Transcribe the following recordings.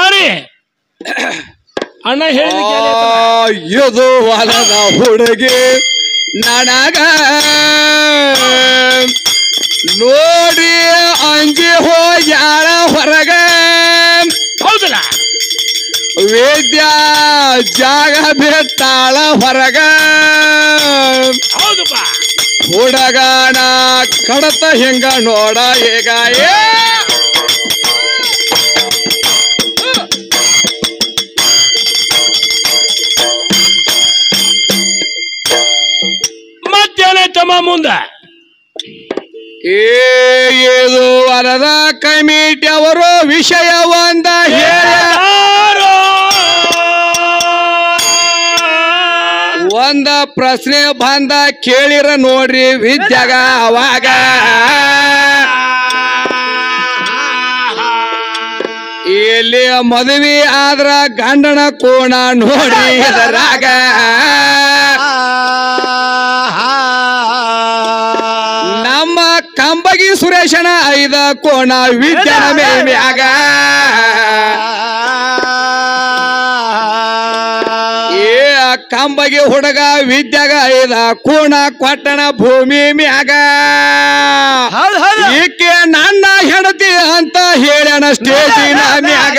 ಅರೆ ಅಣ್ಣ ಹೇಳಿದ ಇದು ಹೊಲದ ಹುಡುಗಿ ನನಗ ನೋಡಿ ಅಂಜಿ ಹೋಗ್ಯಾಳ ಹೊರಗ ಹೌದಲ್ಲ ವೇದ್ಯ ಜಾಗ ಬಿಟ್ಟಾಳ ಹೊರಗ ಹೌದಪ್ಪ ಹುಡುಗನ ಕಡತ ಹೆಂಗ ನೋಡ ಈಗ ಮತ್ತೇನೈತಮ್ಮ ಮುಂದ ಇದು ಹೊಲದ ಕಮಿಟಿ ಅವರು ವಿಷಯ ಒಂದ ಯಾರೋ ಒಂದ ಪ್ರಶ್ನೆ ಬಂದ ಕೇಳಿರ ನೋಡ್ರಿ ವಿದ್ಯಾಗ ಅವಾಗ ಇಲ್ಲಿ ಮದುವೆ ಆದ್ರ ಗಂಡನ ಕೋಣ ನೋಡಿ ಇದರಾಗ ನಮ್ಮ ಕಂಬಗಿ ಸುರೇಶನ 5 ಕೋಣ ವಿದ್ಯಾನ ಮೇಮ್ಯಾಗ ಕಂಬಗಿ ಹುಡುಗ ವಿದ್ಯಾಗ 5 ಕೋಣ ಕೊಟ್ಟಣ ಭೂಮಿ ಮ್ಯಾಗ ಈಕೆ ನನ್ನ ಹೆಂಡತಿ ಅಂತ ಹೇಳ್ಯಾನ ಸ್ಟೇಜಿನ ಮ್ಯಾಗ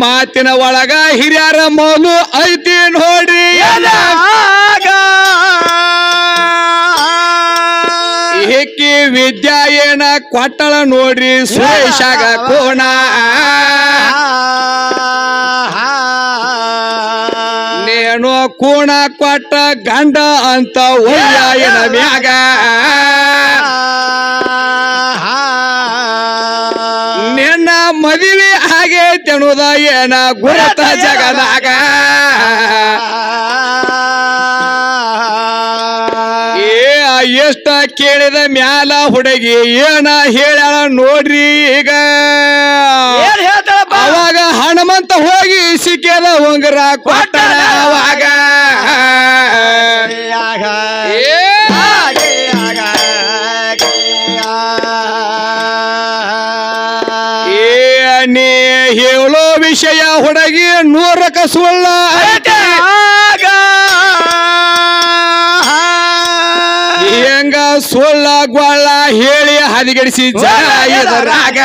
ಮಾತಿನ ಒಳಗ ಹಿರಿಯರ ಮೌಲು ಐತಿ ನೋಡ್ರಿ ಏಕಿ ವಿದ್ಯಾ ಏನ ಕೊಟ್ಟಳ ನೋಡ್ರಿ ಸುರೇಶಾಗ ಕೋಣ ನೇನು ಕೋಣ ಕೊಟ್ಟ ಗಂಡ ಅಂತ ಒಯ್ಯಾಯನ ಮ್ಯಾಗ ನಿನ್ನ ಮದುವೆ ಆಗೈತೆ ಅನ್ನೋದ ಏನ ಗುರುತ ಜಗದಾಗ ಎಷ್ಟ ಕೇಳಿದ ಮ್ಯಾಲ ಹುಡುಗಿ ಏನ ಹೇಳ್ಯಾಳ ನೋಡ್ರಿ ಈಗ ಅವಾಗ ಹನುಮಂತ ಹೋಗಿ ಸಿಕ್ಕದ ಉಂಗುರ ಕೊಟ್ಟಣ ಅವಾಗ ನೀ ಹೇಳೋ ವಿಷಯ ಹುಡುಗಿ 100ಕ್ಕೆ ಸುಳ್ಳ ಹೆಂಗ ಸುಳ್ಳ ಗ್ವಾಳ ಹೇಳಿ ಹದಿಗೆಡಿಸಿ ಜನ ಇದರಾಗ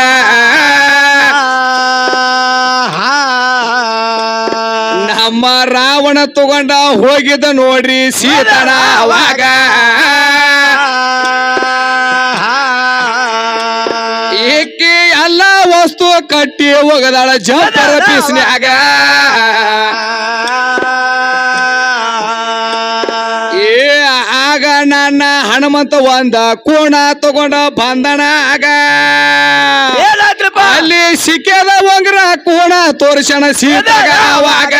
ನಮ್ಮ ರಾವಣ ತಗೊಂಡ ಹೋಗಿದ್ದ ನೋಡ್ರಿ ಸೀತನ ಅವಾಗ ಏಕೆ ಎಲ್ಲ ವಸ್ತು ಕಟ್ಟಿ ಹೋಗದಾಳ ಜಂಪರ ಪೀಸ್ನ್ಯಾಗ ಆಗ ನನ್ನ ಹನುಮಂತ ಒಂದ ಕೋಣ ತಗೊಂಡ ಬಂದನಾಗ ಅಲ್ಲಿ ಸಿಕ್ಕದ ಉಂಗುರ ಕೋಣ ತೋರ್ಸಣ ಸೀತಾಗ ಅವಾಗ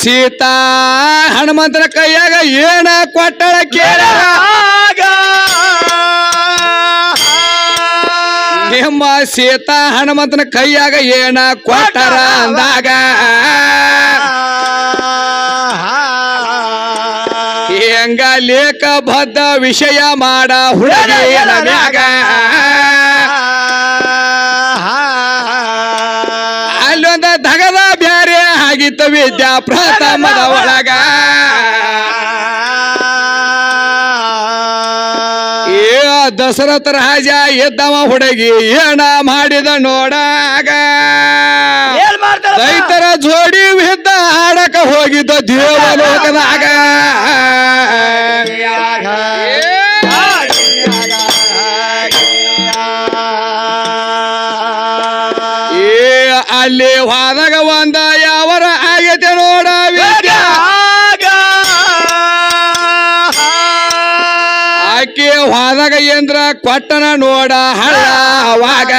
ಸೀತಾ ಹನುಮಂತನ ಕೈಯಾಗ ಏನ ಕೊಟ್ಟಳ ಕೇಳ ನಿಮ್ಮ ಸೀತಾ ಹನುಮಂತನ ಕೈಯಾಗ ಏನ ಕೊಟ್ಟರ ಅಂದಾಗ ಹೆಂಗ ಲೇಖ ಬದ್ಧ ವಿಷಯ ಮಾಡ ಹುಡುಗಿಯನ ಮ್ಯಾಗ ಅಲ್ಲೊಂದ ಧಗದ ಬ್ಯಾರೆ ಆಗಿತ್ತು ವಿದ್ಯಾ ಪ್ರಥಮದ ಒಳಗ ದಶರಥ ರಾಜ ಎದ್ದವ ಹುಡುಗಿ ಏನ ಮಾಡಿದ ನೋಡಾಗ ರೈತರ ಜೋಡಿ ವಿದ್ದ ಆಡಕ ಹೋಗಿದ್ದ ದೇವಲೋಕದಾಗ ಅಲ್ಲಿ ಹೋದಾಗ ಒಂದ ಯಾವರ ಆಗೈತೆ ನೋಡ ವಿದ್ಯಾ ಆಕೆ ಹೋದಾಗ ಏನ್ರ ಕೊಟ್ಟನ ನೋಡ ಹಳ್ಳ ಅವಾಗ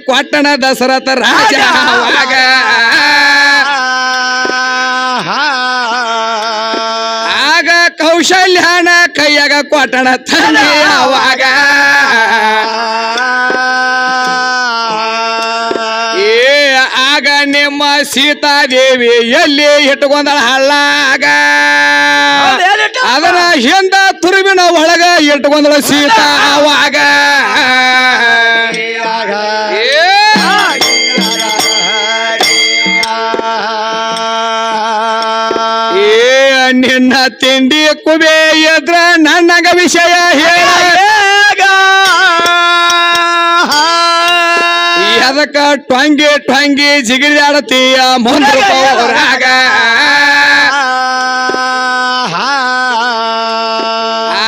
ಕೊಟ್ಟಣ ದಶರಥ ರಾಜ ಅವಾಗ ಆಗ ಕೌಶಲ್ಯನ ಕೈಯಾಗ ಕೊಟ್ಟಣ ತಂದೆ ಅವಾಗ ಆಗ ನಿಮ್ಮ ಸೀತಾದೇವಿ ಎಲ್ಲಿ ಇಟ್ಕೊಂಡಳ ಹಳ್ಳಾಗ ಅದನ್ನ ಹಿಂದ ತುರುವಿನ ಒಳಗ ಇಟ್ಕೊಂಡಳ ಸೀತಾ ಅವಾಗ ನಿನ್ನ ತಿಂಡಿ ಕುಬೆ ಎದ್ರ ನನ್ನಗ ವಿಷಯ ಹೇಳ ಅದಕ್ಕ ಟ್ವಂಗಿ ಟ್ವಂಗಿ ಜಿಗಿದಾಡತೀಯ ಮುಂದ್ರಾಗ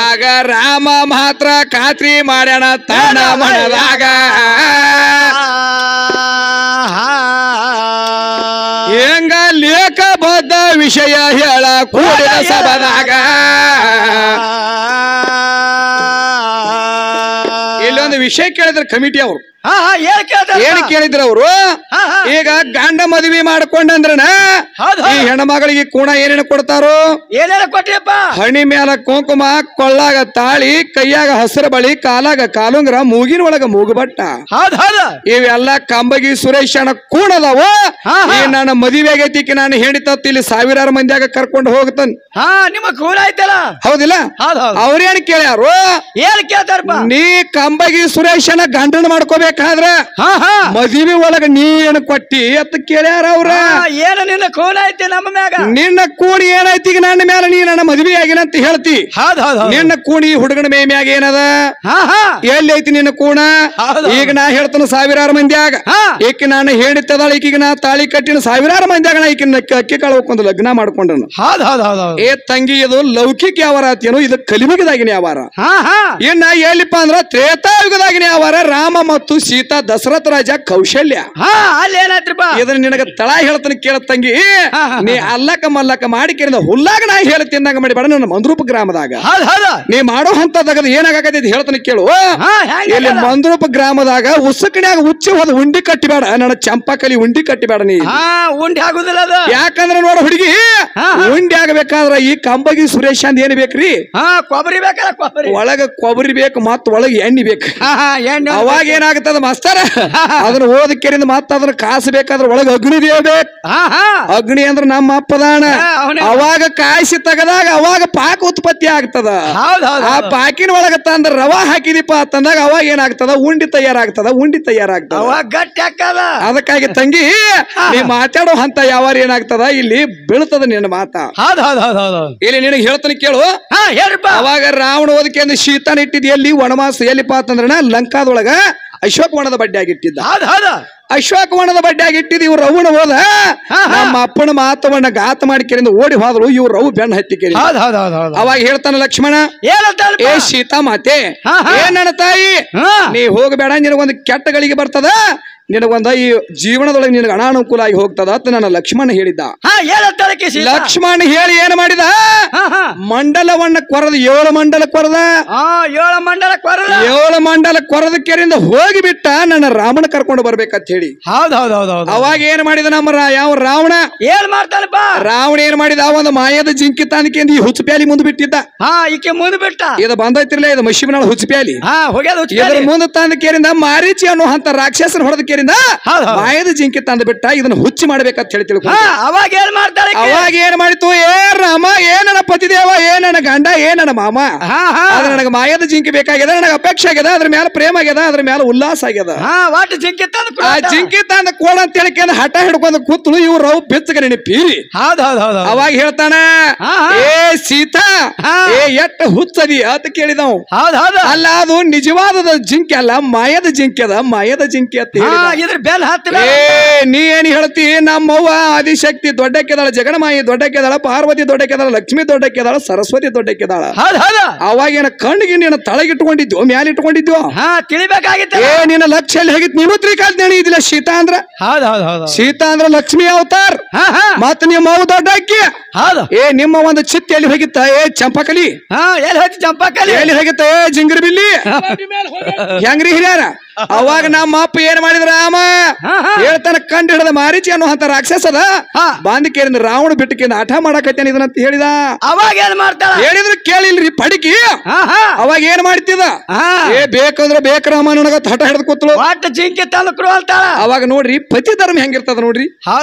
ಆಗ ರಾಮ ಮಾತ್ರ ಖಾತ್ರಿ ಮಾಡ್ಯಾನ ತನ್ನ ಮನದಾಗ ಹೆಂಗ ಲೇಖಬದ್ಧ ವಿಷಯ ಹೇಳ ಕೂಡಿದ ಸಭದಾಗ ಇಲ್ಲೊಂದು ವಿಷಯ ಕೇಳಿದ್ರೆ ಕಮಿಟಿ ಅವರು ಏನ್ ಕೇಳಿದ್ರ ಅವರು ಈಗ ಗಂಡ ಮದುವೆ ಮಾಡ್ಕೊಂಡಂದ್ರನ ಈ ಹೆಣ್ಮಗಳಿಗೆ ಕೂಡ ಏನೇನು ಕೊಡ್ತಾರೋ ಏನೇನ ಕೊಟ್ಟಿಯಪ್ಪ ಹಣಿ ಮ್ಯಾಲ ಕುಂಕುಮ ಕೊಳ್ಳಾಗ ತಾಳಿ ಕೈಯಾಗ ಹಸಿರು ಬಳಿ ಕಾಲಾಗ ಕಾಲುಂಗ್ರ ಮೂಗಿನ ಒಳಗ ಮೂಗುಬಟ್ಟ ಇವೆಲ್ಲ ಕಂಬಗಿ ಸುರೇಶನ ಕೂಡದವ ಈ ನನ್ನ ಮದುವೆ ಆಗೈತಿಕ್ಕೆ ನಾನು ಹೇಳಿತತ್ ಇಲ್ಲಿ ಸಾವಿರಾರು ಮಂದಿಯಾಗ ಕರ್ಕೊಂಡು ಹೋಗ್ತಾನ ನಿಮ್ಮ ಕೂಡ ಆಯ್ತಲ್ಲ ಹೌದಿಲ್ಲ ಅವ್ರೇನ್ ಕೇಳ್ಯಾರು ಏನ್ ಕೇಳ್ತಾರಪ್ಪ ನೀ ಕಂಬಗಿ ಸುರೇಶನ ಗಂಡನ ಮಾಡ್ಕೋಬೇಕಾದ್ರ ಮದುವೆ ಒಳಗ ನೀ ಏನು ಕೊಟ್ಟಿ ಅಂತ ಕೇಳ್ಯಾರ ಅವ್ರ ಏನು ನಿನ್ನ ಕೂಣ ಐತಿ ನಮ್ಮ ಮ್ಯಾಗ ನಿನ್ನ ಕೂಣಿ ಏನೈತಿ ಈಗ ನನ್ನ ಮ್ಯಾಲ ನೀ ನನ್ನ ಮದುವೆ ಆಗಿನ ಅಂತ ಹೇಳ್ತಿ ನಿನ್ನ ಕೂಣಿ ಹುಡುಗನ ಮೇ ಮ್ಯಾಗ ಏನದ ಎಲ್ಲಿ ಐತಿ ನಿನ್ನ ಕೂಣ ಈಗ ನಾ ಹೇಳ್ತಾನ ಸಾವಿರಾರು ಮಂದಿಯಾಗ ಈಕಿ ನಾನು ಹೇಳಿತ್ತದ ಈಕಿಗೆ ನಾ ತಾಳಿ ಕಟ್ಟಿನ ಸಾವಿರಾರು ಮಂದಿಯಾಗ ನಾ ಈಕಿನ ಅಕ್ಕಿ ಕಾಳು ಹೋಗ್ಕೊಂಡು ಲಗ್ನ ಮಾಡ್ಕೊಂಡನು ಏ ತಂಗಿ ಇದು ಲೌಕಿಕ ಯಾವಾರ ಆತೇನು ಇದು ಕಲಿಯುಗದಾಗಿನ ಯಾವಾರ ಇನ್ನ ಎಲ್ಲಿಪ್ಪ ಅಂದ್ರ ತ್ರೇತಾಯುಗದಾಗಿನ ಯಾವಾರ ರಾಮ ಮತ್ತು ಸೀತಾ ದಶರಥ ರಾಜ ಕೌಶಲ್ಯ ಅಲ್ಲಿ ಏನಾಯ್ತ್ರಪ್ಪ ಇದನ್ನ ನಿನಗ ತಳ ಹೇಳ್ತಾನೆ ಕೇಳ ತಂಗಿ ನೀ ಅಲ್ಲಕ ಮಲ್ಲಕ ಮಾಡಿ ಕೇಳಿದ ಹುಲ್ಲಾಗ ನಾ ಹೇಳಿ ತಿನ್ನಂಗ ಮಾಡಿ ಬೇಡ ನನ್ನ ಮಂದ್ರೂಪ ಗ್ರಾಮದಾಗ ನೀ ಮಾಡೋ ಹಂತದಾಗ ಏನಾಗತೈತಿ ಹೇಳ್ತಾನೆ ಕೇಳು ಇಲ್ಲಿ ಮಂದ್ರೂಪ ಗ್ರಾಮದಾಗ ಉಸುಕನ್ಯಾಗ ಉಚ್ಚಿ ಹೋದ ಉಂಡಿ ಕಟ್ಟಿಬೇಡ ನನ್ನ ಚಂಪಾಕಲಿ ಉಂಡಿ ಕಟ್ಟಿಬೇಡ ನೀ ಉಂಡಿ ಆಗುದಿಲ್ಲ ಅದು ಯಾಕಂದ್ರ ನೋಡ ಹುಡುಗಿ ಉಂಡಿ ಆಗಬೇಕಾದ್ರ ಈ ಕಂಬಗಿ ಸುರೇಶ್ ಅಂದ್ ಏನ್ ಬೇಕ್ರಿ ಕೊಬ್ಬರಿ ಬೇಕಲ್ಲ ಕೊಬ್ಬರಿ ಒಳಗ ಕೊಬ್ಬರಿ ಬೇಕು ಮತ್ತ ಒಳಗ ಎಣ್ಣಿ ಬೇಕು ಅವಾಗ ಏನಾಗ್ತದ ಮಾಸ್ತರ ಅದನ್ನ ಓದಕ್ಕೆರಿಂದ ಮತ್ತ ಅದನ್ನ ಕಾಸಬೇಕಾದ್ರ ಒಳಗ ಅಗ್ನಿ ದೇವಬೇಕು ಅಗ್ನಿ ಅಂದ್ರ ನಮ್ಮ ಅಪ್ಪದಾನ ಅವಾಗ ಕಾಯಿಸಿ ತಗದಾಗ ಅವಾಗ ಪಾಕ ಉತ್ಪತ್ತಿ ಆಗ್ತದ ಆ ಪಾಕಿನ ಒಳಗ ತಂದ್ರ ರವಾ ಹಾಕಿದಿಪ್ಪ ಅಂತಂದಾಗ ಅವಾಗ ಏನಾಗ್ತದ ಉಂಡಿ ತಯಾರಾಗ್ತದ ಗಟ್ಟಿ ಹಾಕದ ಅದಕ್ಕಾಗಿ ತಂಗಿ ನೀ ಮಾತಾಡೋ ಹಂತ ಯಾವಾರ ಏನಾಗ್ತದ ಇಲ್ಲಿ ಬೀಳ್ತದ ನಿನ್ನ ಮಾತ ಇಲ್ಲಿ ನಿನಗೆ ಹೇಳ್ತಾನೆ ಕೇಳು ಅವಾಗ ರಾವಣ ಓದಕ್ಕೆ ಅಂದ್ರೆ ಶೀತಾನ ಇಟ್ಟಿದ್ ಎಲ್ಲಿ ವನವಾಸ ಎಲ್ಲಿಪ್ಪ ಅಂತಂದ್ರ ಲಂಕಾದೊಳಗ ಅಶೋಕವನದ ಬಡ್ಡಿಯಾಗಿಟ್ಟಿದ್ದ ಅಶೋಕವನದ ಬಡ್ಡಿಯಾಗಿಟ್ಟಿದ್ ಇವ್ರು ರವಣ ಹೋದ ನಮ್ಮ ಅಪ್ಪನ ಮಾತವನ್ನ ಗಾತ ಮಾಡಿ ಕೇಳಿಂದ ಓಡಿ ಹೋದ್ರು ಇವ್ರು ರವು ಬೆಣ್ಣ ಹತ್ತಿ ಕೇಳಿ ಅವಾಗ ಹೇಳ್ತಾನ ಲಕ್ಷ್ಮಣ ಏ ಸೀತಾ ಮಾತೆ ನನ್ನ ತಾಯಿ ನೀ ಹೋಗಬೇಡ ನಿನಗೊಂದು ಕೆಟ್ಟ ಗಳಿಗೆ ಬರ್ತದ ನಿನಗೊಂದ ಈ ಜೀವನದೊಳಗೆ ನಿನಗೆ ಅನಾನುಕೂಲ ಆಗಿ ಹೋಗ್ತದ ಅಂತ ನನ್ನ ಲಕ್ಷ್ಮಣ ಹೇಳಿದ್ದ ಲಕ್ಷ್ಮಣ ಹೇಳಿ ಏನ್ ಮಾಡಿದ ಮಂಡಲವನ್ನ ಕೊರದ 7 ಮಂಡಲ ಕೊರದ 7 ಮಂಡಲ ಕೊರದ ಕೆರೆಯಿಂದ ಹೋಗಿಬಿಟ್ಟ ನನ್ನ ರಾಮನ ಕರ್ಕೊಂಡು ಬರ್ಬೇಕಂತ ಹೇಳಿ ಅವಾಗ ಏನ್ ಮಾಡಿದ ನಮ್ಮ ಯಾವ ರಾವಣ ಏನ್ ಮಾಡ್ತಾನಪ್ಪ ರಾವಣ ಏನ್ ಮಾಡಿದ ಒಂದು ಮಾಯದ ಜಿಂಕಿ ತಾನಿಕೆಂದು ಈ ಹುಚ್ಚಪ್ಯಾಲಿ ಮುಂದೆ ಬಿಟ್ಟಿದ್ದ ಈಕೆ ಮುಂದೆ ಬಿಟ್ಟ ಇದು ಬಂದೈತಿರ್ಲ ಇದು ಮಶಿಮನಾಳ ಹುಚ್ಚಪ್ಯಾಲಿ ಇದ್ರ ಮುಂದೆ ತಂದ ಕೇರಿಂದ ಮಾರೀಚಿ ಅನ್ನೋ ಅಂತ ರಾಕ್ಷಸನ ಹೊಡೆದ ಕೇರಿಂದ ಮಾಯದ ಜಿಂಕಿ ತಂದು ಬಿಟ್ಟ ಇದನ್ನ ಹುಚ್ಚಿ ಮಾಡ್ಬೇಕಂತ ಹೇಳಿ ತಿಳ್ಕೊಂಡು ಅವಾಗ ಏನ್ ಮಾಡಿತು ಏ ರಾಮ ಏ ನನ್ನ ಪತಿದೇವ ಏ ನನ್ನ ಗಂಡ ಏ ನನ್ನ ಮಾಮ ಅದ್ರ ನನಗೆ ಮಾಯದ ಜಿಂಕಿ ಬೇಕಾಗ್ಯದ ನನಗೆ ಅಪೇಕ್ಷೆ ಆಗ್ಯದ ಅದ್ರ ಮೇಲೆ ಪ್ರೇಮ ಆಗ್ಯದ ಅದ್ರ ಮೇಲೆ ಉಲ್ಲಾಸ ಆಗ್ಯದ ಆ ಜಿಂಕಿ ತಂದ ಕೋಡ ಅಂತ ಹೇಳಿ ಹಠ ಹಿಡ್ಕೊಂಡು ಕೂತಳು ಇವ್ರು ರವ್ ಬೆಚ್ಚಗ ನೆನಪೀರಿ ಅವಾಗ ಹೇಳ್ತಾನ ಏ ಸೀತಾ ಏ ಎಟ್ಟ ಹುಚ್ಚದಿ ಅಂತ ಕೇಳಿದವ್ ಅಲ್ಲ ಅದು ನಿಜವಾದ ಜಿಂಕಿ ಅಲ್ಲ ಮಾಯದ ಜಿಂಕಿ ಅದ ಮಾಯದ ಜಿಂಕಿ ಅಂತ ನೀ ಏನ್ ಹೇಳ್ತಿ ನಮ್ಮವ್ವ ಆದಿಶಕ್ತಿ ದೊಡ್ಡಕ್ಕೆದಾಳ ಜಗನ್ಮಾಯಿ ದೊಡ್ಡಕ್ಕೆದಾಳ ಪಾರ್ವತಿ ದೊಡ್ಡಕ್ಕೆದಾಳ ಲಕ್ಷ್ಮಿ ದೊಡ್ಡಕ್ಕೆದಾಳ ಸರಸ್ವತಿ ದೊಡ್ಡಕ್ಕೆದಾಳ ಅವಾಗ ಏನ ಕಣ್ಣಿಗೆ ನೀನು ತಳಗಿಟ್ಕೊಂಡಿದ್ವು ಮ್ಯಾಲ ಇಟ್ಕೊಂಡಿದ್ವು ತಿಳಿಬೇಕಾಗಿತ್ತು ಏ ನಿನ್ನ ಲಕ್ಷ್ಯಲ್ಲಿ ಹೇಗಿತ್ತು ನೀನು ತ್ರಿಕಾಲ್ ನೆಣಿ ಇದಿಲ್ಲ ಸೀತಾ ಅಂದ್ರ ಸೀತಾ ಅಂದ್ರ ಲಕ್ಷ್ಮಿ ಅವತಾರ್ ಮತ್ ನಿಮ್ಮ ಅವ್ವ ದೊಡ್ಡಕ್ಕಿ ಹೌದು ಏ ನಿಮ್ಮ ಒಂದು ಚಿತ್ತ ಎಲ್ಲಿ ಹೋಗಿತ್ತ ಏ ಚಂಪಾಕಲಿ ಎಲ್ಲಿ ಹೋಯ್ತು ಚಂಪಾಕಲಿ ಎಲ್ಲಿ ಹೋಗಿತ್ತ ಏ ಜಿಂಗರ್ ಬಿಲ್ಲಿ ಹೆಂಗ್ರಿ ಹಿರಿಯಾರ ಅವಾಗ ನಮ್ಮ ಅಪ್ಪ ಏನ್ ಮಾಡಿದ್ರ ರಾಮ ಹೇಳ್ತಾನ ಕಂಡು ಹಿಡದ ಮಾರೀಚಿ ಅನ್ನುವಂತ ರಾಕ್ಷಸದ ಬಾಂಧಿಕೇರಿಂದ ರಾವಣ ಬಿಟ್ಟಕೇಂದ್ರ ಆಟ ಮಾಡಕತ್ತೇನೆ ಇದನ್ನಂತ ಹೇಳಿದ. ಅವಾಗ ಏನ್ ಮಾಡ್ತಾಳ ಹೇಳಿದ್ರು ಕೇಳಿಲ್ರಿ ಪಡಿಕಿ. ಅವಾಗ ಏನ್ ಮಾಡ್ತಿದ ಏ ಬೇಕಂದ್ರ ಬೇಕರಾಮ ನನಗ ಹಠ ಹಿಡಿದು ಕೂತಳು ಒಟ್ಟ ಜಿಂಕಿ ತಂದು ಅಂತಾಳ. ಅವಾಗ ನೋಡ್ರಿ ಪತಿ ಧರ್ಮ ಹೆಂಗಿರ್ತದ ನೋಡ್ರಿ,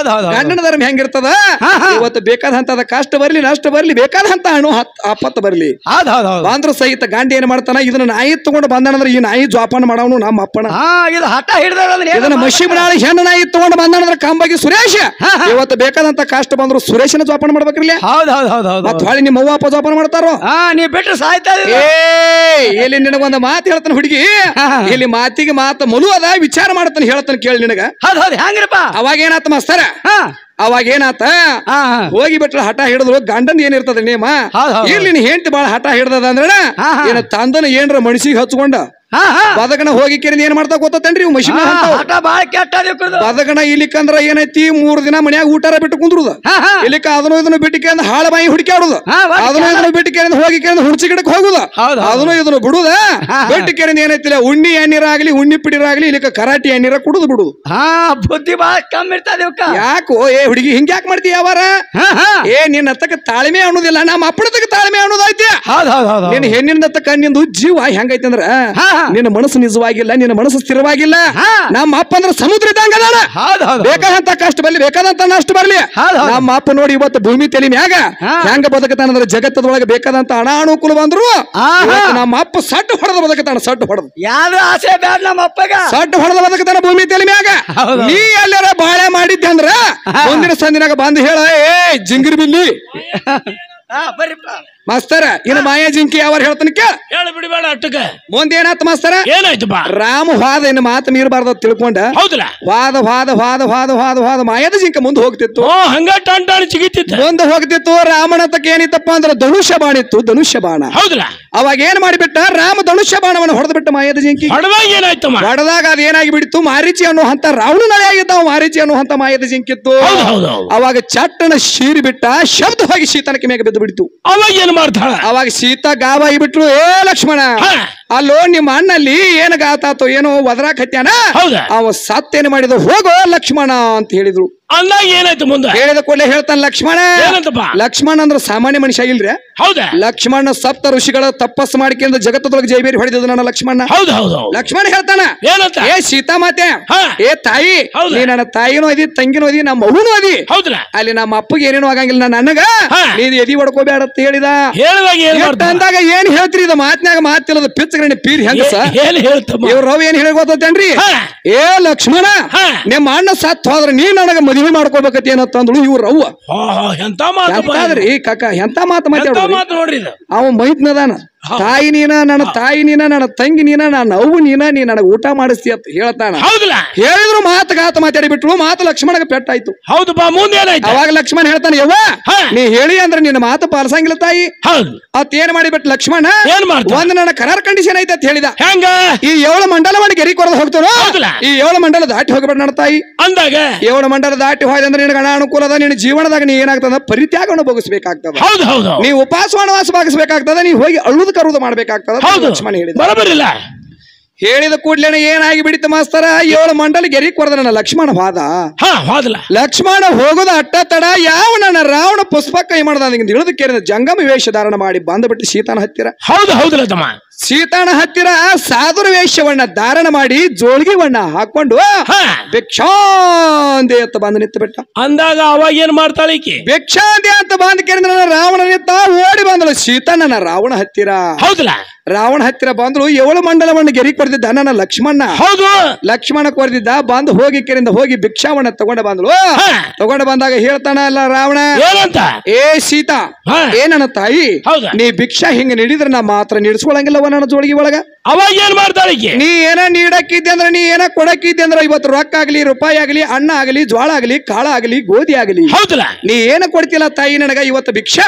ಗಂಡನ ಧರ್ಮ ಹೆಂಗಿರ್ತದ. ಇವತ್ತು ಬೇಕಾದಂತದ ಕಷ್ಟ ಬರ್ಲಿ ನಷ್ಟ ಬರ್ಲಿ ಬೇಕಾದಂತ ಹಣ್ಣು ಆಪತ್ತು ಬರ್ಲಿ ಬಂದ್ರು ಸಹಿತ ಗಂಡ ಏನ್ ಮಾಡ್ತಾನ ಇದನ್ನ ನಾಯಿ ತಗೊಂಡು ಬಂದಾನಂದ್ರ ಈ ನಾಯಿ ಜೋಪಾನ ಮಾಡವನು ನಮ್ಮ ಅಪ್ಪನ. ಇದು ಹಠ ಹಿಡಿದ ಇದನ್ನ ಮಶಿಬನಾಳಿ ಹೆಣ್ಣು ನಾಯಿ ತಗೊಂಡು ಬಂದಾನಂದ್ರ ಕಂಬಾಗಿ ಸುರೇಶ ಇವತ್ತು ಬೇಕಾದಂತ ಕಷ್ಟ ಬಂದ್ರು ಸುರೇಶನ ಜೋಪಾನ ಮಾಡ್ಬೇಕ್ರಿಲ್ಲ. ಮತ್ ಹೊಳಿ ನಿಮ್ಮ ಅವ್ವ ಅಪ್ಪ ಜೋಪಾನ ಮಾಡ್ತಾರೋ ನೀ ಬಿಟ್ರೆ ಸಾಯ್ತಾ ಇಲ್ಲಿ ನಿನಗೊಂದು ಮಾತು ಹೇಳ್ತಾನೆ ಹುಡುಗಿ, ಇಲ್ಲಿ ಮಾತಿಗೆ ಮಾತು ಮಲು ಅದ ವಿಚಾರ ಮಾಡ್ತಾನೆ ಹೇಳ್ತಾನೆ ಕೇಳಿ ನಿನಗ. ಹೆಂಗ್ರಪ್ಪ ಅವಾಗ ಏನಾತ ಮಾಸ್ತರ, ಅವಾಗ ಏನಾತ ಹೋಗಿ ಬಿಟ್ರ ಹಠ ಹಿಡಿದ್ರು ಗಂಡನ್ ಏನಿರ್ತದ ನೇಮ ಇಲ್ಲಿ ನೀ ಹೆಂಡತಿ ಬಾಳ ಹಠ ಹಿಡ್ದದ ಅಂದ್ರ ಏನ ತಂದನ ಏನ್ರ ಮಣಸಿಗೆ ಹಚ್ಕೊಂಡ ಬದಗಣ ಹೋಗಿ ಕೇರಿಂದ ಏನ್ ಮಾಡ್ತಾ ಗೊತ್ತೇನ್ರಿ ಮಷಿನ್ ಬದಗಣ ಇಲ್ಲಿಕಂದ್ರ ಏನೈತಿ 3 ದಿನ ಮನ್ಯಾಗ ಊಟಾರ ಬಿಟ್ಟು ಕುಂದ್ರುದ ಇಲ್ಲಿಕ ಅದನ್ನು ಇದನ್ನು ಬಿಟ್ಟಿಕೆಂದ ಹಾಳ ಬಾಯಿ ಹುಡುಕ್ಯಾಡುದು ಅದನ್ನು ಇದನ್ನು ಬಿಟ್ಟಿಕೆಂದ ಹೋಗಿ ಕೇಂದ್ರ ಹುಣಸಿ ಗಿಡಕ್ಕೆ ಹೋಗುದ ಅದನ್ನು ಇದನ್ನು ಬಿಡುದ ಬಿಟ್ಟು ಕೇರಿಂದ ಏನೈತಿಲ್ಲ ಉಣ್ಣಿ ಎಣ್ಣೀರಾಗ್ಲಿ ಉಣ್ಣಿ ಪಿಡಿರಾಗ್ಲಿ ಇಲ್ಲಿಕ ಕರಾಟಿ ಎಣ್ಣೀರ ಕುಡುದು ಬಿಡುದು. ಬುದ್ಧಿ ಬಾಳ ಕಮ್ಮಿ ಇರ್ತದ ಯಾಕೋ ಏ ಹುಡುಗಿ ಹಿಂಗ ಯಾಕೆ ಮಾಡ್ತೀಯ ಯಾವಾರ ಏ ನಿನ್ನ ತಕ್ಕ ತಾಳ್ಮೆ ಅನ್ನೋದಿಲ್ಲ ನಮ್ಮ ಅಪ್ಪನ ತಕ್ಕ ತಾಳ್ಮೆ ಅನ್ನೋದೈತಿ. ನಿನ್ನ ಹೆಣ್ಣಿನ ತಕ್ಕ ನಿಂದು ಜೀವ ಹೆಂಗೈತಿ ಅಂದ್ರ ನಿನ್ನ ಮನಸ್ಸು ನಿಜವಾಗಿಲ್ಲ, ನಿನ್ನ ಮನಸ್ಸು ಸ್ಥಿರವಾಗಿಲ್ಲ. ನಮ್ಮ ಅಪ್ಪ ಅಂದ್ರೆ ಸಮುದ್ರ ಇದ್ದಂಗದಾನ, ಬೇಕಾದಂತ ಕಷ್ಟ ಬರ್ಲಿ ಬೇಕಾದಂತ ನಷ್ಟ ಬರ್ಲಿ ನಮ್ಮ ಅಪ್ಪ ನೋಡಿ ಇವತ್ತು ಭೂಮಿ ತಲೆ ಮ್ಯಾಗ ಹೆಂಗ ಬದುಕತಾನಂದ್ರೆ ಜಗತ್ತದೊಳಗೆ ಬೇಕಾದಂತ ಅನಾನುಕೂಲ ಬಂದ್ರು ನಮ್ಮ ಅಪ್ಪ ಸಡ್ಡು ಹೊಡೆದ ಬದುಕತಾನ, ಸಡ್ಡು ಹೊಡೆದು ಯಾವ ಆಸೆ ಬೇಡ ನಮ್ಮ ಅಪ್ಪಗ ಸಡ್ಡು ಹೊಡೆದ ಬದುಕತಾನ ಭೂಮಿ ತಲೆ ಮ್ಯಾಗ. ನೀ ಎಲ್ಲಾರ ಬಾಳೆ ಮಾಡಿದ್ದೆ ಅಂದ್ರ ಮುಂದಿನ ಸಂದಿನಾಗ ಬಂದು ಹೇಳ ಏ ಜಿಂಗಿರ್ ಬಿಲ್ಲಿ ಮಾಸ್ತರ ಇನ್ನು ಮಾಯಾ ಜಿಂಕಿ ಯಾವ ಹೇಳ್ತಾನ ಹೇಳ ಬಿಡಬೇಡ ಅಟ್ಟಕ ಮುಂದೆ ಏನಾಯ್ತು ಮಾಸ್ತರ ಏನಾಯ್ತಪ್ಪ ರಾಮ ವಾದ ಇನ್ನು ಮಾತು ಮೀರಬಾರ್ದ ತಿಳ್ಕೊಂಡ ಹೌದಲ್ಲ ವಾದ ವಾದ ವಾದ ವಾದ ವಾದ ವಾದ ಮಾಯಾದ ಜಿಂಕ ಮುಂದೆ ಹೋಗ್ತಿತ್ತು ಹಂಗ ಟಾಣ್ ಸಿಗಿತ್ತಿತ್ತು ಮುಂದೆ ಹೋಗ್ತಿತ್ತು. ರಾಮನ ತಕ್ಕ ಏನಿತ್ತಪ್ಪ ಅಂದ್ರೆ ಧನುಷ್ಯ ಬಾಣ ಇತ್ತು, ಧನುಷ್ಯ ಬಾಣ. ಹೌದಲ್ಲ ಅವಾಗ ಏನ್ ಮಾಡಿಬಿಟ್ಟ ರಾಮ ಧನುಷ್ಯ ಬಾಣವನ್ನು ಹೊಡೆದು ಬಿಟ್ಟ ಮಾಯಾದ ಜಿಂಕಿ. ಹೊಡೆದಾಗ ಏನಾಯ್ತಮ್ಮ ಹೊಡೆದಾಗ ಅದ ಏನಾಗಿ ಬಿಡ್ತು ಮಾರೀಚಿ ಅನ್ನುವಂತ ರಾವಣ ನಳೆ ಆಗಿದ್ದಾವ ಮಾರೀಚಿ ಅನ್ನುವಂತ ಮಾಯಾದ ಜಿಂಕಿತ್ತು. ಅವಾಗ ಚಟ್ಟನ ಶೀರಿ ಬಿಟ್ಟ ಶಬ್ದವಾಗಿ ಶೀತನಕ್ಕೆ ಮೇಲೆ ಬಿದ್ದು ಬಿಡ್ತು. ಅವಾಗ ಏನ್ ಮಾಡ್ತಾಳ ಅವಾಗ ಸೀತಾ ಗಾಬಾಗಿ ಬಿಟ್ರು ಏ ಲಕ್ಷ್ಮಣ ಅಲ್ಲೋ ನಿಮ್ಮ ಅಣ್ಣಲ್ಲಿ ಏನ್ ಗಾತಾತೋ ಏನೋ ಒದರಾಕ್ ಹತ್ಯಾನ ಅವ ಸತ್ತೇನು ಮಾಡಿದ ಹೋಗೋ ಲಕ್ಷ್ಮಣ ಅಂತ ಹೇಳಿದ್ರು. ಅಂದಾಗ ಏನಾಯ್ತು ಮುಂದೆ ಹೇಳಿದ ಕೂಡಲೇ ಹೇಳ್ತಾನ ಲಕ್ಷ್ಮಣ. ಲಕ್ಷ್ಮಣ ಅಂದ್ರ ಸಾಮಾನ್ಯ ಮನುಷ್ಯ ಇಲ್ರಿ, ಹೌದಾ? ಲಕ್ಷ್ಮಣ ಸಪ್ತ ಋಷಿಗಳ ತಪಸ್ಸು ಮಾಡ್ಕೊಂಡು ಜಗತ್ತದೊಳಗೆ ಜೈಬೇರಿ ಹೊಡೆದಿದ್ದು ನನ್ನ ಲಕ್ಷ್ಮಣ. ಲಕ್ಷ್ಮಣ ಹೇಳ್ತಾನ ಏ ಸೀತಾ ಮಾತೆ ಏ ತಾಯಿ ನೀ ನನ್ನ ತಾಯಿನೂ ಅದಿ ತಂಗಿನೂ ಅದಿ ನಮ್ಮ ಮಗುನೂ ಅದಿ, ಅಲ್ಲಿ ನಮ್ಮ ಅಪ್ಪಗೆ ಏನೇನು ಆಗಂಗಿಲ್ಲ ನನಗ ನೀನ್ ಎದಿ ಹೊಡ್ಕೋಬೇಡ ಅಂತ ಹೇಳಿದ. ಅಂದಾಗ ಏನ್ ಹೇಳ್ತೀರಿ ಇದು ಮಾತ್ನಾಗ ಮಾತಿಲ್ಲದ ಪಿಚ್ಚಗರಣಿ ಪೀರ್ ಹೆಂಗಸ ಇವ್ರ ರವ್ ಏನ್ ಹೇಳಿ ಗೊತ್ತೇನ್ರಿ ಏ ಲಕ್ಷ್ಮಣ ನಿಮ್ಮ ಅಣ್ಣ ಸತ್ ಹೋದ್ರ ನೀ ನನಗ ಮದುವೆ ಮಾಡ್ಕೋಬೇಕತ್ ಏನಂತಂದ್ರು ಇವ್ರ ಅವ್ವ. ಎಂತಾದ್ರಿ ಕಾಕ ಎಂತ ಮಾತು ಮಾತಾಡ್ರಿ ಅವ ಮೈತ್ನದಾನ. ತಾಯಿ ನೀನ ನನ್ನ ತಾಯಿ ನೀನ ನನ್ನ ತಂಗಿ ನೀನ ನನ್ನ ಅವ್ವ ನೀನ ನೀ ನನಗ ಊಟ ಮಾಡಿಸ್ತಿ ಅಂತ ಹೇಳ್ತಾನ. ಹೇಳಿದ್ರು ಮಾತುಗಾತ ಮಾತಾಡಿ ಬಿಟ್ರು ಮಾತು ಲಕ್ಷ್ಮಣಗ ಪೆಟ್ಟಾಯ್ತು. ಹೌದು ಬಾ ಮುಂದೆ ಅವಾಗ ಲಕ್ಷ್ಮಣ ಹೇಳ್ತಾನೆ ಯವ್ವ ನೀ ಹೇಳಿ ಅಂದ್ರೆ ನಿನ್ನ ಮಾತು ಪಾಲಿಸಂಗಿಲ್ಲ ತಾಯಿ ಅತ್ ಏನ್ ಮಾಡಿಬಿಟ್ಟು ಲಕ್ಷ್ಮಣ ಒಂದ್ ನನ್ನ ಕರಾರ್ ಕಂಡೀಷನ್ ಐತೆ ಅಂತ ಹೇಳಿದ. ಹೆಂಗ ಈ 7 ಮಂಡಲವನ್ನು ಗೆರಿ ಕೊಡದ ಹೋಗ್ತಾನೋ ಈ 7 ಮಂಡಲ ದಾಟಿ ಹೋಗ್ಬೇಡ ನನ್ನ ತಾಯಿ ಅಂದಾಗ 7 ಮಂಡಲ ದಾಟಿ ಹೋಯ್ದ ಅಂದ್ರೆ ನಿನಗೆ ಅನಾನುಕೂಲದ ನಿನ್ನ ಜೀವನದಾಗ ನೀ ಏನಾಗ್ತದ ಪರಿತ್ಯಾಗವನ್ನು ಭೋಗಿಸ್ಬೇಕಾಗ್ತದ, ನೀ ಉಪವಾಸ ವನವಾಸ ಭಾಗಿಸ್ಬೇಕಾಗ್ತದ, ನೀ ಹೋಗಿ ಅಳುದು ಕರುದು ಮಾಡ್ಬೇಕಾಗ್ತದ ಲಕ್ಷ್ಮಣ ಹೇಳಿದ. ಹೇಳಿದ ಕೂಡ್ಲೇನೆ ಏನಾಗಿ ಬಿಡಿತ ಮಾಸ್ತರ 7 ಮಂಡಲ ಗೆರಿ ಕೊಡದ ನನ್ನ ಲಕ್ಷ್ಮಣ ವಾದ. ಲಕ್ಷ್ಮಣ ಹೋಗೋದ ಅಟ್ಟ ತಡ ಯಾವ ನನ್ನ ರಾವಣ ಪುಷ್ಪ ಕೈ ಮಾಡದ ಇಳಿದು ಕೇರಿದ ಜಂಗಮ ವೇಷ ಧಾರಣ ಮಾಡಿ ಬಂದ್ಬಿಟ್ಟು ಸೀತಾನ ಹತ್ತಿರ. ಸೀತಾನ ಹತ್ತಿರ ಸಾಧುರ ವೇಷವನ್ನ ಧಾರಣ ಮಾಡಿ ಜೋಳಿಗೆ ಬಣ್ಣ ಹಾಕೊಂಡು ಭಿಕ್ಷಾಂದೆ ಅಂತ ಬಂದು ನಿಂತು ಬಿಟ್ಟ. ಅಂದಾಗ ಅವಾಗ ಏನ್ ಮಾಡ್ತಾಳೆ ಭಿಕ್ಷಾಂದೆ ಅಂತ ಬಂದ್ ಕೇಳಿದ ನನ್ನ ರಾವಣ ನಿಂತ ಓಡಿ ಬಂದಳು ಸೀತಾ ನನ್ನ ರಾವಣ ಹತ್ತಿರ. ಹೌದಲ್ಲ ರಾವಣ ಹತ್ತಿರ ಬಂದ್ರು 7 ಮಂಡಲವನ್ನು ಗೆರಿ ಕೊಡ್ತಿದ್ದ ನನ್ನ ಲಕ್ಷ್ಮಣ. ಹೌದು ಲಕ್ಷ್ಮಣ ಕೊಡ್ತಿದ್ದ ಬಂದು ಹೋಗಿ ಕೆರಿಂದ ಹೋಗಿ ಭಿಕ್ಷಾವನ್ನ ತಗೊಂಡ ಬಂದಳು. ತಗೊಂಡ ಬಂದಾಗ ಹೇಳ್ತಾನ ಅಲ್ಲ ರಾವಣ ಏ ಸೀತಾ ಏ ನನ್ನ ತಾಯಿ ನೀ ಭಿಕ್ಷಾ ಹಿಂಗ ನೀಡಿದ್ರೆ ನಾ ಮಾತ್ರ ನಿಡ್ಸ್ಕೊಳಂಗಿಲ್ಲವ ನನ್ನ ಜೋಳಿಗೆ ಒಳಗ. ಅವಾಗ ಏನ್ ಮಾಡ್ತಾಳೆ ಈಕಿ? ನೀ ಏನ ನೀಡಕ್ಕಿದ್ದೆ ಅಂದ್ರ ನೀ ಏನ ಕೊಡಕ್ಕಿದ್ದೆ ಅಂದ್ರ ಇವತ್ತು ರೊಕ್ಕ ಆಗ್ಲಿ ರೂಪಾಯಿ ಆಗ್ಲಿ ಅಣ್ಣ ಆಗ್ಲಿ ಜ್ವಾಳ ಆಗ್ಲಿ ಕಾಳ ಆಗ್ಲಿ ಗೋಧಿ ಆಗ್ಲಿ ಹೌದಲ್ಲ, ನೀ ಏನ ಕೊಡ್ತಿಲ್ಲ ತಾಯಿ ನನಗ ಇವತ್ತು ಭಿಕ್ಷಾ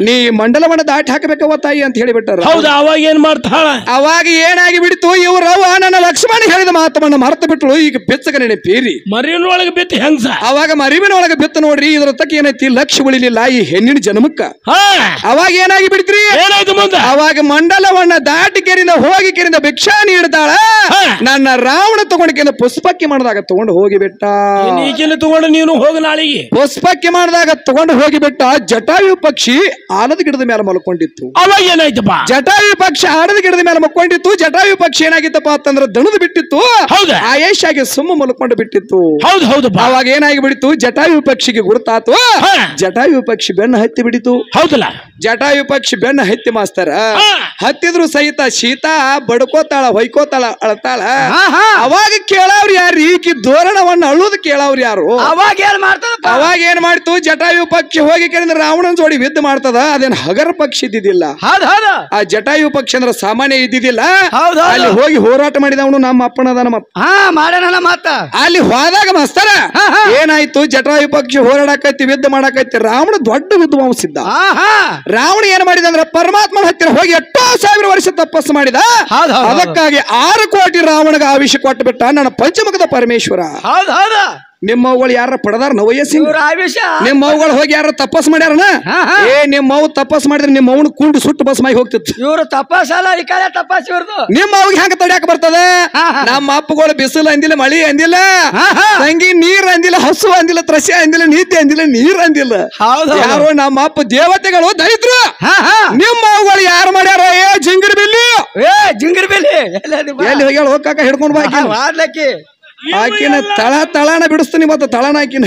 ನೀ ಮಂಡಲವನ್ನ ದಾಟಿ ಹಾಕಬೇಕವ ತಾಯಿ ಅಂತ ಹೇಳಿಬಿಟ್ಟಾರ. ಹೌದಾ? ಅವಾಗ ಏನ್ ಮಾಡ್ತಾಳ? ಅವಾಗ ಏನಾಗಿ ಬಿಡ್ತು, ಇವ್ರವ್ವ ನನ್ನ ಲಕ್ಷ್ಮಣ ಹೇಳಿದ ಮಾತವನ್ನ ಮರೆತು ಬಿಟ್ಲು. ಈಗ ಬೆಚ್ಚಗ ನೆನಪೀರಿ ಮರಿನ ಒಳಗೆ ಬಿತ್ತು ಹೆಂಗ್ಸ. ಅವಾಗ ಮರಿವಿನ ಒಳಗೆ ಬಿತ್ತು ನೋಡ್ರಿ. ಇದ್ರ ತಕ್ಕ ಏನೈತಿ, ಲಕ್ಷ ಉಳಿಲಿಲ್ಲ ಈ ಹೆಣ್ಣಿನ ಜನ್ಮಕ್ಕ. ಅವಾಗ ಏನಾಗಿ ಬಿಡ್ತ್ರಿ, ಏನಾಯ್ತು ಮುಂದೆ? ಅವಾಗ ಮಂಡಲವನ್ನ ದಾಟಿ ಕೆರಿಂದ ಹೋಗಿ ಕೆರಿಂದ ಭಿಕ್ಷಾ ನೀಡ್ತಾಳ. ನನ್ನ ರಾವಣ ತಗೊಂಡ್ಕಿಂದ ಪುಷ್ಪಕ್ಕೆ ಮಾಡಿದಾಗ ತಗೊಂಡು ಹೋಗಿಬಿಟ್ಟ. ಈಗಿನ ತಗೊಂಡು ನೀನು ಹೋಗ ನಾಳಿಗೆ. ಪುಷ್ಪಕ್ಕೆ ಮಾಡಿದಾಗ ತಗೊಂಡು ಹೋಗಿಬಿಟ್ಟ. ಜಟಾಯು ಪಕ್ಷಿ ಆಲದ ಗಿಡದ ಮೇಲೆ ಮಲ್ಕೊಂಡಿತ್ತು. ಅವಾಗ ಏನಾಯ್ತಪ್ಪ? ಜಟಾಯು ಪಕ್ಷಿ ಆಲದ ಗಿಡದ ಮೇಲೆ ಮಲ್ಕೊಂಡಿತ್ತು. ಜಟಾಯು ಪಕ್ಷಿ ಏನಾಗಿತ್ತಪ್ಪ ಅಂತಂದ್ರೆ ದಣದು ಬಿಟ್ಟಿತ್ತು. ಹೌದಾ? ಆಯೇಷಾಗಿ ಸುಮ್ಮ ಮಲ್ಕೊಂಡು ಬಿಟ್ಟಿತ್ತು. ಹೌದು ಹೌದಪ್ಪ. ಅವಾಗ ಏನಾಗಿ ಬಿಡಿತು, ಜಟಾಯು ಪಕ್ಷಿಗೆ ಗುರುತಾತು. ಜಟಾಯು ಪಕ್ಷಿ ಬೆನ್ನ ಹತ್ತಿ ಬಿಡಿತು. ಹೌದಲ್ಲ? ಜಟಾಯು ಪಕ್ಷಿ ಬೆನ್ನ ಹತ್ತಿ ಮಾಸ್ತರ ಹತ್ತಿದ್ರು ಸಹಿತ ಸೀತಾ ಬಡ್ಕೋತಾಳ, ಹೊಯ್ಕೋತಾಳ, ಅಳತಾಳ. ಅವಾಗ ಕೇಳವ್ರು ಯಾರು? ಈಕಿ ಧೋರಣವನ್ನ ಅಳುದು ಕೇಳವ್ರು ಯಾರು? ಅವಾಗ ಏನ್ ಮಾಡ್ತಾರಪ್ಪ? ಅವಾಗ ಏನ್ ಮಾಡ್ತು, ಜಟಾಯು ಪಕ್ಷಿ ಹೋಗಿ ಕೇಳಿದ್ರೆ ರಾವಣನ ಜೋಡಿ ಯುದ್ಧ ಮಾಡ್ತದ. ಅದೇನ್ ಹಗರ ಪಕ್ಷಿ ಇದ್ದಿದ್ದಿಲ್ಲ. ಆ ಜಟಾಯು ಪಕ್ಷಿ ಅಂದ್ರೆ ಸಾಮಾನ್ಯ ಇದ್ದಿದ್ದಿಲ್ಲ. ಅಲ್ಲಿ ಹೋಗಿ ಹೋರಾಟ ಮಾಡಿದವನು ನಮ್ಮ ಅಪ್ಪನದನ ಮಾಡೋಣ ಮತ್ತ. ಅಲ್ಲಿ ಹೋದಾಗ ಮಾಸ್ತರ ಏನಾಯ್ತು, ಜಟಾಯು ಪಕ್ಷಿ ಹೋರಾಡಕೈತಿ, ಯುದ್ಧ ಮಾಡಕೈತಿ. ರಾವಣ ದೊಡ್ಡ ವಿದ್ವಾಂಸಿದ್ದ. ರಾವಣ ಏನ್ ಮಾಡಿದ ಅಂದ್ರೆ ಪರಮಾತ್ಮನ ಹತ್ತಿರ ಹೋಗಿ 8,000 ವರ್ಷ ತಪಸ್ಸು ಮಾಡಿದ. ಅದಕ್ಕಾಗಿ 6 ಕೋಟಿ ರಾವಣಗ ಆವಿಷ ಕೊಟ್ಟು ಬಿಟ್ಟ ನನ್ನ ಪಂಚಮುಖದ ಪರಮೇಶ್ವರ. ನಿಮ್ಮ ಅವುಗಳು ಯಾರ ಪಡೆದಾರ ನವಯಸ್ಸಿಂಗ್? ನಿಮ್ಮ ಅವುಗಳು ಹೋಗಿ ಯಾರ ತಪಸ್ ಮಾಡ್ಯಾರನ? ನಿಮ್ಮ ಅವು ತಪಸ್ ಮಾಡಿದ್ರೆ ನಿಮ್ಮ ಅವನು ಕುಂಡು ಸುಟ್ಟು ಬಸ್ ಮಾಗಿ ಹೋಗ್ತಿತ್ತು. ಇವ್ರು ತಪಸ್ಸಲ್ಲ, ಈ ಕಡೆ ತಪಸ್ ಇವ್ರದು. ನಿಮ್ಮ ಅವಾಗ ಹೆಂಗ ತಡ್ಯಾಕ ಬರ್ತದ? ನಮ್ಮ ಅಪ್ಪಗಳು ಬಿಸಿಲು ಅಂದಿಲ್ಲ, ಮಳಿ ಅಂದಿಲ್ಲ, ತಂಗಿ ನೀರ್ ಅಂದಿಲ್ಲ, ಹಸು ಅಂದಿಲ್ಲ, ತ್ರಸ್ಯ ಅಂದಿಲ್ಲ, ನೀತಿ ಅಂದಿಲ್ಲ, ನೀರ್ ಅಂದಿಲ್ಲ. ಯಾರು ನಮ್ಮ ಅಪ್ಪ ದೇವತೆಗಳು ದೈತ್ರು. ನಿಮ್ಮ ಅವುಗಳು ಯಾರು ಮಾಡ್ಯಾರ? ಜಿಂಗರ್ ಬಿಲ್ಲಿ, ಜಿಂಗರ್ ಬಿಲ್ಲಿ ಎಲ್ಲಿ ಹೋಗ್ಯಾಳ? ಹೋಗಾಕ ಹಿಡ್ಕೊಂಡು ಬಾ. ಆಕಿನ ತಳನ ಬಿಡಿಸ್ತೀನಿ ಮತ್ತ ತಳನ ಆಕಿನ.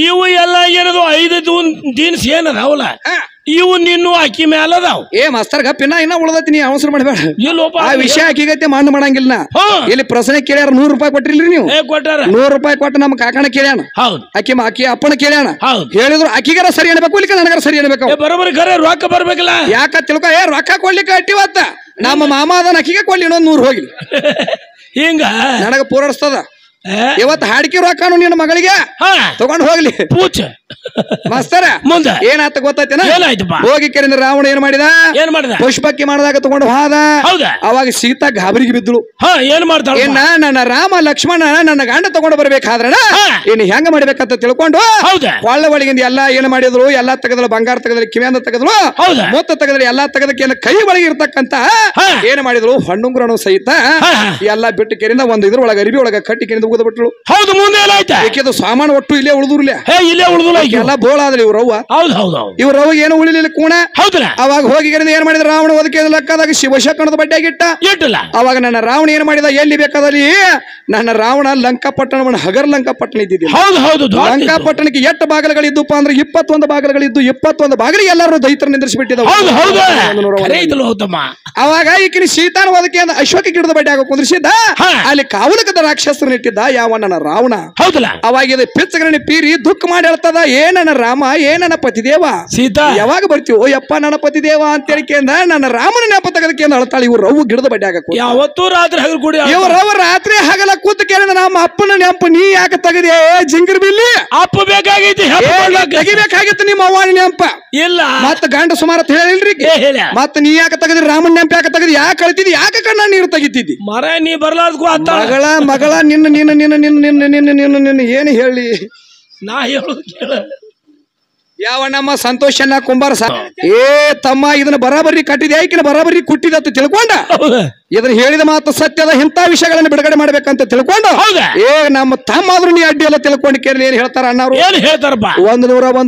ಇವು ಎಲ್ಲ ಏನದು 5 ದಿನ ಏನದಾವಲ್ಲ, ಇವು ನಿನ್ನು ಅಕ್ಕಿ ಮ್ಯಾಲ ಅದಾವ. ಮಾಸ್ತರ್ ಗಪ್ಪಿನ ಇನ್ನ ಉಳ್ದತಿ, ನೀ ಅವಸರ ಮಾಡಬೇಡ. ಇಲ್ಲೋಪ, ಆ ವಿಷಯ ಅಕ್ಕಿಗತ್ತೆ ಮಣ್ಣು ಮಾಡಂಗಿಲ್ಲ. ಇಲ್ಲಿ ಪ್ರಶ್ನೆ ಕೇಳ್ಯಾರ, 100 ರೂಪಾಯಿ ಕೊಟ್ಟಿಲ್ರಿ ನೀವು? ಕೊಟ್ಟಾರ. 100 ರೂಪಾಯಿ ಕೊಟ್ಟು ನಮ್ಮ ಕಾಕಣ ಕೇಳ್ಯಾನ. ಹೌದು. ಅಕ್ಕಿ ಅಪ್ಪನ ಕೇಳ್ಯಾನ. ಹೇಳಿದ್ರು ಅಕ್ಕಿಗಾರ ಸರಿ ಅನ್ಬೇಕು, ಇಲ್ಲಿಕ ನನಗಾರ ಸರಿ ಅನ್ಬೇಕು. ಬರೋಬರಿ ಖರೆ ರೊಕ್ಕ ಬರ್ಬೇಕಲ್ಲ. ಯಾಕ ತಿಳ್ಕೊ, ರೊಕ್ಕ ಕೊಡ್ಲಿಕ್ಕೆ ಅಟ್ಟಿವತ್ತ ನಮ್ಮ ಮಾಮ ಅದನ್ನ ಅಕ್ಕಿಗೆ ಕೊಡ್ಲಿ, ಇನ್ನೊಂದು 100 ಹೋಗ್ಲಿ. ಹಿಂಗ ನನಗ ಪೂರೈಸ್ತದ. ಇವತ್ತು ಹಾಡಿಕೆ ರೊಕ್ಕನು ನಿನ್ನ ಮಗಳಿಗೆ ತಗೊಂಡ್ ಹೋಗ್ಲಿ ಪೂಜ ಮಾಸ್ತರ. ಮುಂದೆ ಏನಾತ ಗೊತ್ತಾಯ್ತೇನ? ಹೋಗಿ ಕೆರಿಂದ ರಾವಣ ಏನ್ ಮಾಡಿದ? ಪುಷ್ಪಕ್ಕೆ ಮಾಡಿದಾಗ ತಗೊಂಡು ಹೋದ. ಅವಾಗ ಸೀತಾ ಗಾಬರಿಗೆ ಬಿದ್ದಳು. ಏನ್ ಮಾಡ್ತಾಳ? ನನ್ನ ರಾಮ ಲಕ್ಷ್ಮಣ ನನ್ನ ಗಂಡ ತಗೊಂಡು ಬರ್ಬೇಕಾದ್ರ ಇನ್ ಹೆಂಗ ಮಾಡ್ಬೇಕಂತ ತಿಳ್ಕೊಂಡು ಕೊಳ್ಳ ಒಳಗಿಂದ ಎಲ್ಲಾ ಏನ್ ಮಾಡಿದ್ರು, ಎಲ್ಲಾ ತೆಗೆದ್ರು, ಬಂಗಾರ ತೆಗೆದ್ರು, ಕಿವಿಯಂದ ತೆಗೆದ್ರು, ಮೊತ್ತ ತೆಗೆದ್ರು, ಎಲ್ಲಾ ತೆಗೆದಕ್ಕೆ ಕೈ ಒಳಗೆ ಇರ್ತಕ್ಕಂತ ಏನ್ ಮಾಡಿದ್ರು, ಹಣ್ಣುಂಗುರನು ಸಹಿತ ಎಲ್ಲಾ ಬಿಟ್ಟು ಕೆರಿಂದ ಒಂದು ಇದ್ರ ಒಳಗ ಅರಿವಿ ಒಳಗ ಕಟ್ಟಿ ಕೆರಿಂದ ಉಗಿದ ಬಿಟ್ರು. ಹೌದು. ಮುಂದೆ ಏನಾಯ್ತು? ಸಾಮಾನು ಒಟ್ಟು ಇಲ್ಲೇ ಉಳಿದ್ರಲ್ಲ, ಇಲ್ಲೇ ಉಳಿದ್ರು ಎಲ್ಲ ಬೋಳಾದ್ರಿ ಇವ್ರವ್ವ. ಇವ್ರವ್ವ ಏನು ಉಳಿಲಿಲ್ಲ ಕೂಣ. ಅವಾಗ ಹೋಗಿ ಏನ್ ಮಾಡಿದ ರಾವಣ ಅದಕ್ಕೆ ಲೆಕ್ಕದಾಗ ಶಿವಶಕಣದ ಬಡ್ಡೆಗಿಟ್ಟ. ಅವಾಗ ನನ್ನ ರಾವಣ ಏನ್ ಮಾಡಿದ, ಎಲ್ಲಿ ಬೇಕಾದಲ್ಲಿ ನನ್ನ ರಾವಣ ಲಂಕಾಪಟ್ಟಣವನ್ನು ಹಗರ್ ಲಂಕಾಪಟ್ಟಣ ಇದ್ದಿದ್ದಿಲ್ಲ. ಲಂಕಾಪಟ್ಟಣಕ್ಕೆ 8 ಬಾಗಿಲುಗಳಿದ್ದಪ್ಪ ಅಂದ್ರೆ 21 ಬಾಗಿಲುಗಳಿದ್ದು. 21 ಬಾಗಿಲಿಗೆ ಎಲ್ಲರೂ ದೈತ್ರ ನಿಂದ್ರಿಸಿಬಿಟ್ಟಿದ. ಅವಾಗ ಈಕಿನ ಶೀತಾನ ಓದಕ್ಕೆ ಅಶ್ವಕ್ಕೆ ಗಿಡದ ಬಡ್ಡೆ ಆಗ ಕುಂದ್ರಿಸಿದ್ದ. ಅಲ್ಲಿ ಕಾವಲಕದ ರಾಕ್ಷಸರನ್ನ ಇಟ್ಟಿದ್ದ ಯಾವ ನನ್ನ ರಾವಣ. ಅವಾಗ ಇದು ಪಿಚ್ಚಗರಣಿ ಪೀರಿ ದುಃಖ ಮಾಡಿ ಹೇಳ್ತದ, ಏನನ್ನ ರಾಮ, ಏನನ್ನ ಪತಿದೇವ, ಸೀತಾ ಯಾವಾಗ ಬರ್ತೀವೋ ಯಪ್ಪ ನನ್ನ ಪತಿದೇವ ಅಂತೇಳಿ ನನ್ನ ರಾಮನ ನೆಪ ತೆಗೆದಕ್ಕೆ ಅಳ್ತಾಳೆ. ಇವ್ರು ರವು ಗಿಡದ ಬಡ್ಡೆ ಆಗ ಯಾವತ್ತೂ ರಾತ್ರಿ ಹಗಲು ಕೂಡಿ ಇವ್ರವ ರಾತ್ರಿ ಹಗಲ ಕೂತು ಕೇಳಿದ ನಮ್ಮ ಅಪ್ಪನ ನೆನಪು ನೀ ಯಾಕೆ ತೆಗದೆ ಜಿಂಗರ್ ಬಿಲ್ಲಿ? ಅಪ್ಪ ಬೇಕಾಗೈತಿ, ತೆಗಿಬೇಕಾಗಿತ್ತು ನಿಮ್ಮ ಅವ್ವನ ನೆನಪ. ಇಲ್ಲ ಮತ್ತ ಗಂಡ ಸುಮಾರು ಹೇಳಿಲ್ರಿ. ಮತ್ತ ನೀ ಯಾಕೆ ತೆಗದ್ರಿ ರಾಮನ ನೆನಪು? ಯಾಕೆ ತೆಗದಿ? ಯಾಕೆ ಕಳ್ತಿದ್ದಿ? ಯಾಕೆ ಕಣ್ಣ ನೀರು ತೆಗಿತಿದ್ದಿ? ಮರ ನೀ ಬರ್ಲಾರ್ದು ಮಗಳ ನಿನ್ನ ನಿನ್ನ ನಿನ್ನ ನಿನ್ನ ನಿನ್ನ ನಿನ್ನ ನಿನ್ನ ನಿನ್ನ ಏನು ಹೇಳಿ ನಾ ಹೇಳೋದು ಕೇಳ. ಯಾವ ನಮ್ಮ ಸಂತೋಷನ ಕುಂಬಾರ ತಮ್ಮ ಇದನ್ನ ಬರಾಬರಿ ಕಟ್ಟಿದೆ, ಆಯ್ಕಿನ ಬರಾಬರಿ ಕುಟ್ಟಿದೆ ಅಂತ ತಿಳ್ಕೊಂಡ ಇದನ್ನ ಹೇಳಿದ ಮಾತು ಸತ್ಯದ ಇಂಥ ವಿಷಯಗಳನ್ನು ಬಿಡುಗಡೆ ಮಾಡ್ಬೇಕಂತ ತಿಳ್ಕೊಂಡು ನಮ್ಮ ತಮ್ಮ ಆದ್ರೂ ನೀ ಅಡ್ಡಿ ಎಲ್ಲ ತಿಳ್ಕೊಂಡು ಕೇಳಿ ಏನ್ ಹೇಳ್ತಾರ ಅಣ್ಣವ್ರು? ಏನ್ ಹೇಳ್ತಾರಪ್ಪ? 101